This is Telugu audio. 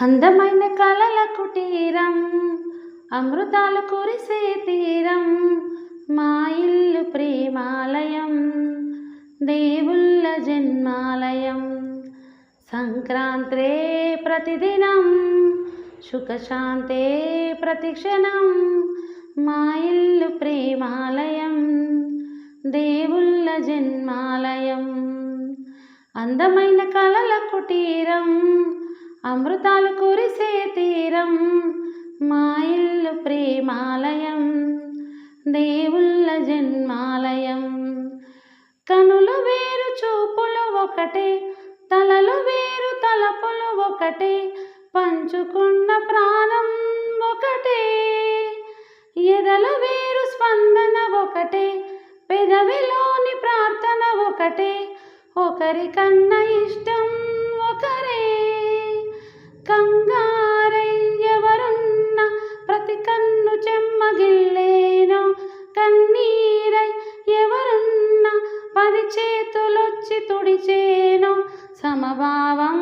అందమైన కలల కుటీరం, అమృతాలు కురిసే తీరం, మా ఇల్లు ప్రేమాలయం, దేవుళ్ళ జన్మాలయం. సంక్రాంతే ప్రతిదినం, సుఖశాంతే ప్రతిక్షణం, మా ఇల్లు ప్రేమాలయం, దేవుళ్ళ జన్మాలయం. అందమైన కలల కుటీరం, అమృతాలు కురిసే తీరం, మా ఇల్లు ప్రేమాలయం, దేవుళ్ళ జన్మాలయం. కనులు వేరు చూపులు ఒకటే, తలలు వేరు తలపులు ఒకటే, పంచుకున్న ప్రాణం ఒకటే. ఎదలు వేరు స్పందన ఒకటే, పెదవిలోని ప్రార్థన ఒకటే, ఒకరికన్నా ఇష్టం ఒకరే. కంగారై ఎవరున్న ప్రతి కన్ను చెమ్మగిల్లేను, కన్నీరై ఎవరున్న 10 చేతులొచ్చి తుడిచేను. సమభావం